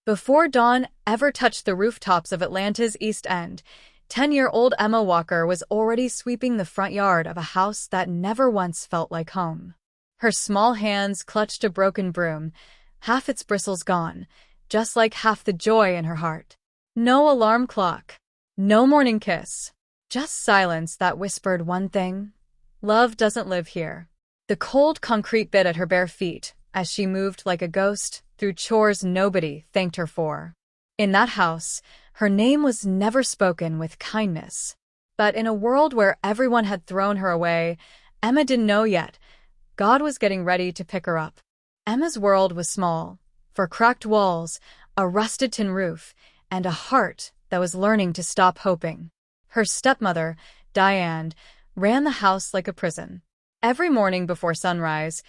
Before dawn ever touched the rooftops of Atlanta's East End, 10-year-old Emma Walker was already sweeping the front yard of a house that never once felt like home. Her small hands clutched a broken broom, half its bristles gone, just like half the joy in her heart. No alarm clock. No morning kiss. Just silence that whispered one thing: love doesn't live here. The cold concrete bit at her bare feet as she moved like a ghost through chores nobody thanked her for. In that house, her name was never spoken with kindness. But in a world where everyone had thrown her away, Emma didn't know yet. God was getting ready to pick her up. Emma's world was small, for cracked walls, a rusted tin roof, and a heart that was learning to stop hoping. Her stepmother, Diane, ran the house like a prison. Every morning before sunrise,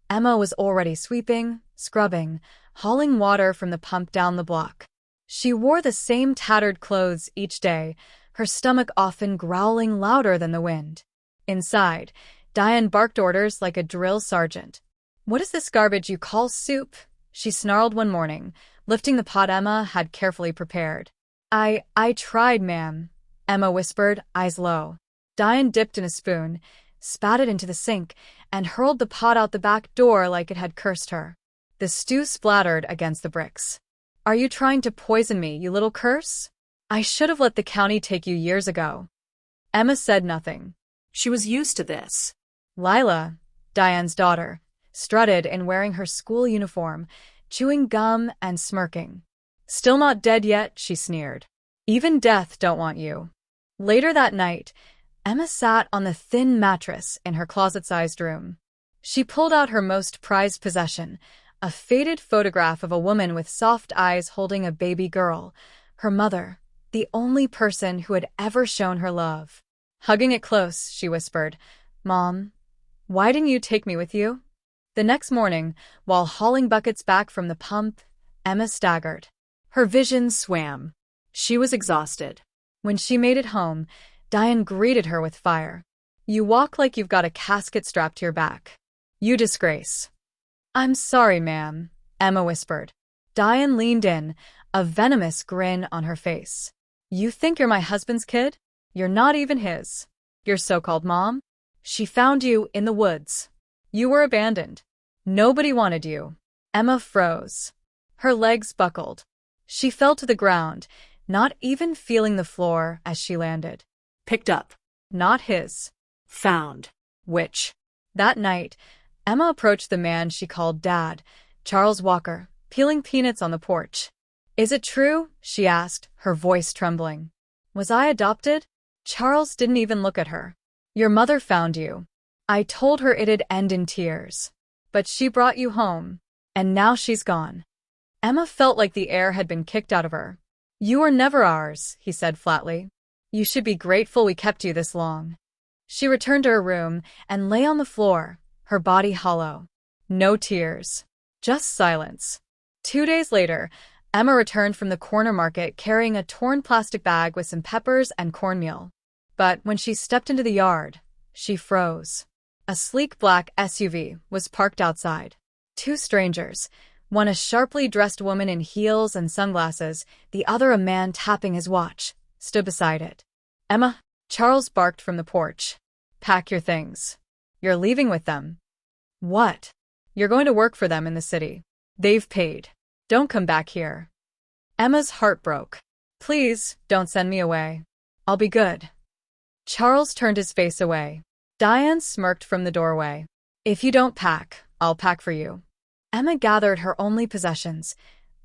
Emma was already sweeping, scrubbing, hauling water from the pump down the block. She wore the same tattered clothes each day, her stomach often growling louder than the wind. Inside, Diane barked orders like a drill sergeant. "What is this garbage you call soup?" she snarled one morning, lifting the pot Emma had carefully prepared. I tried, ma'am," Emma whispered, eyes low. Diane dipped in a spoon, spat it into the sink, and hurled the pot out the back door like it had cursed her. The stew splattered against the bricks. "Are you trying to poison me, you little curse? I should have let the county take you years ago." Emma said nothing. She was used to this. Lila, Diane's daughter, strutted in wearing her school uniform, chewing gum and smirking. "Still not dead yet," she sneered. "Even death don't want you." Later that night, Emma sat on the thin mattress in her closet-sized room. She pulled out her most prized possession, a faded photograph of a woman with soft eyes holding a baby girl, her mother, the only person who had ever shown her love. Hugging it close, she whispered, "Mom, why didn't you take me with you?" The next morning, while hauling buckets back from the pump, Emma staggered. Her vision swam. She was exhausted. When she made it home, Diane greeted her with fire. "You walk like you've got a casket strapped to your back. You disgrace." "I'm sorry, ma'am," Emma whispered. Diane leaned in, a venomous grin on her face. "You think you're my husband's kid? You're not even his. Your so-called mom? She found you in the woods. You were abandoned. Nobody wanted you." Emma froze. Her legs buckled. She fell to the ground, not even feeling the floor as she landed. Picked up. Not his. Found. Which? That night, Emma approached the man she called Dad, Charles Walker, peeling peanuts on the porch. "Is it true?" she asked, her voice trembling. "Was I adopted?" Charles didn't even look at her. "Your mother found you. I told her it'd end in tears. But she brought you home, and now she's gone." Emma felt like the air had been kicked out of her. "You were never ours," he said flatly. "You should be grateful we kept you this long." She returned to her room and lay on the floor, her body hollow. No tears. Just silence. 2 days later, Emma returned from the corner market carrying a torn plastic bag with some peppers and cornmeal. But when she stepped into the yard, she froze. A sleek black SUV was parked outside. 2 strangers, one a sharply dressed woman in heels and sunglasses, the other a man tapping his watch, stood beside it. "Emma," Charles barked from the porch. "Pack your things. You're leaving with them." "What?" "You're going to work for them in the city. They've paid. Don't come back here." Emma's heart broke. "Please, don't send me away. I'll be good." Charles turned his face away. Diane smirked from the doorway. "If you don't pack, I'll pack for you." Emma gathered her only possessions,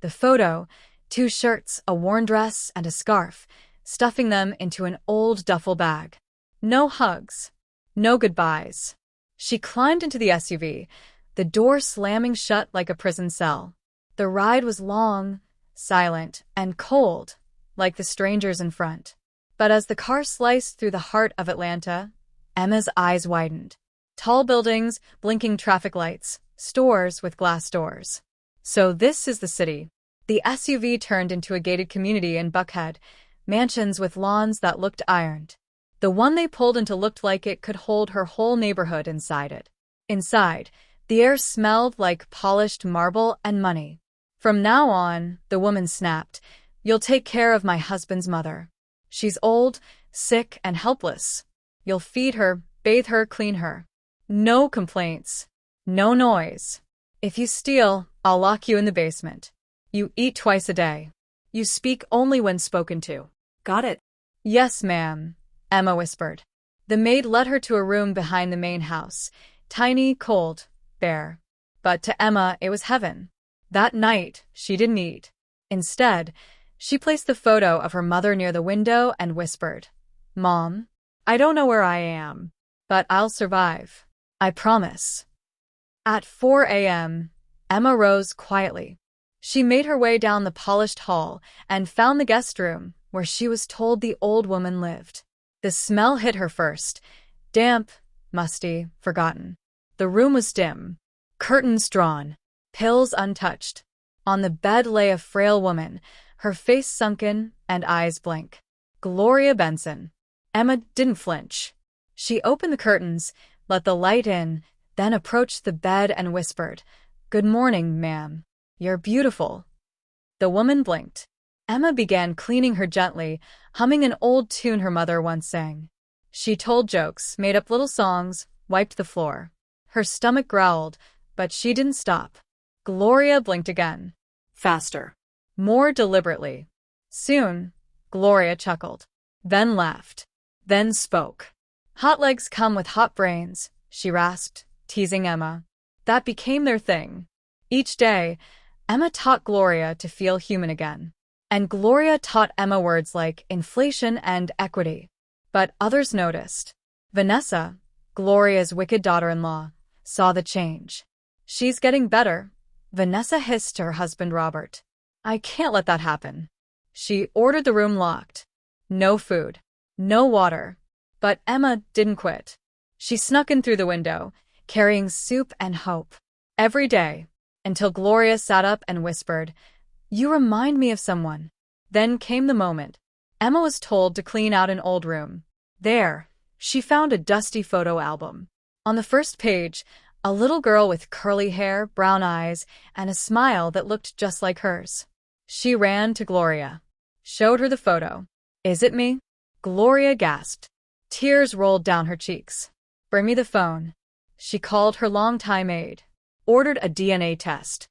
the photo, 2 shirts, a worn dress, and a scarf, stuffing them into an old duffel bag. No hugs. No goodbyes. She climbed into the SUV, the door slamming shut like a prison cell. The ride was long, silent, and cold, like the strangers in front. But as the car sliced through the heart of Atlanta, Emma's eyes widened. Tall buildings, blinking traffic lights, stores with glass doors. So this is the city. The SUV turned into a gated community in Buckhead, mansions with lawns that looked ironed. The one they pulled into looked like it could hold her whole neighborhood inside it. Inside, the air smelled like polished marble and money. From now on, the woman snapped, you'll take care of my husband's mother. She's old, sick, and helpless. You'll feed her, bathe her, clean her. No complaints. No noise. If you steal, I'll lock you in the basement. You eat twice a day. You speak only when spoken to. Got it. Yes, ma'am, Emma whispered. The maid led her to a room behind the main house, tiny, cold, bare. But to Emma, it was heaven. That night, she didn't eat. Instead, she placed the photo of her mother near the window and whispered, Mom, I don't know where I am, but I'll survive. I promise. At 4 a.m., Emma rose quietly. She made her way down the polished hall and found the guest room where she was told the old woman lived. The smell hit her first. Damp, musty, forgotten. The room was dim. Curtains drawn. Pills untouched. On the bed lay a frail woman, her face sunken and eyes blank. Gloria Benson. Emma didn't flinch. She opened the curtains, let the light in, then approached the bed and whispered, Good morning, ma'am. You're beautiful. The woman blinked. Emma began cleaning her gently, humming an old tune her mother once sang. She told jokes, made up little songs, wiped the floor. Her stomach growled, but she didn't stop. Gloria blinked again. Faster. More deliberately. Soon, Gloria chuckled, then laughed, then spoke. Hot legs come with hot brains, she rasped, teasing Emma. That became their thing. Each day, Emma taught Gloria to feel human again. And Gloria taught Emma words like inflation and equity. But others noticed. Vanessa, Gloria's wicked daughter-in-law, saw the change. She's getting better, Vanessa hissed to her husband Robert. I can't let that happen. She ordered the room locked. No food. No water. But Emma didn't quit. She snuck in through the window, carrying soup and hope. Every day, until Gloria sat up and whispered, You remind me of someone. Then came the moment. Emma was told to clean out an old room. There, she found a dusty photo album. On the first page, a little girl with curly hair, brown eyes, and a smile that looked just like hers. She ran to Gloria. Showed her the photo. Is it me? Gloria gasped. Tears rolled down her cheeks. Bring me the phone. She called her longtime aide. Ordered a DNA test.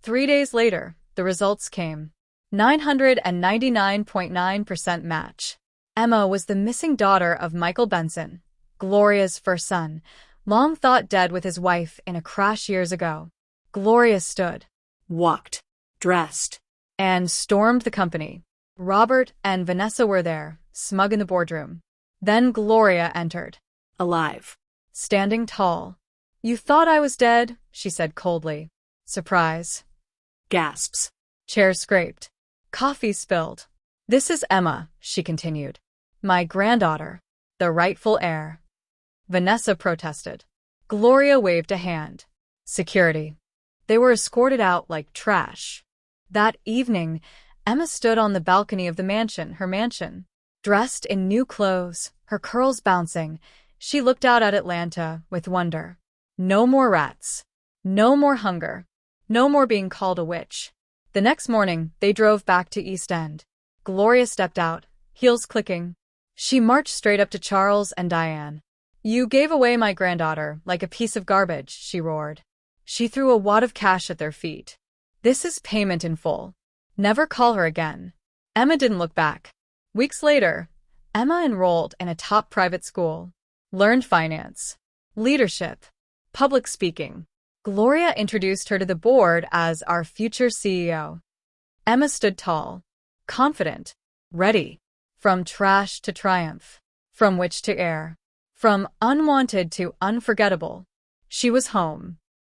3 days later, the results came. 999.9% match. Emma was the missing daughter of Michael Benson, Gloria's first son, long thought dead with his wife in a crash years ago. Gloria stood, Walked. Dressed. and stormed the company. Robert and Vanessa were there, smug in the boardroom. Then Gloria entered. Alive. Standing tall. You thought I was dead, she said coldly. Surprise. Gasps. Chairs scraped. Coffee spilled. This is Emma, she continued. My granddaughter. The rightful heir. Vanessa protested. Gloria waved a hand. Security. They were escorted out like trash. That evening, Emma stood on the balcony of her mansion. Dressed in new clothes, her curls bouncing, she looked out at Atlanta with wonder. No more rats. No more hunger. No more being called a witch. The next morning, they drove back to East End. Gloria stepped out, heels clicking. She marched straight up to Charles and Diane. You gave away my granddaughter like a piece of garbage, she roared. She threw a wad of cash at their feet. This is payment in full. Never call her again. Emma didn't look back. Weeks later, Emma enrolled in a top private school. Learned finance, leadership, public speaking. Gloria introduced her to the board as our future CEO. Emma stood tall, confident, ready. From trash to triumph. From witch to heir. From unwanted to unforgettable. She was home.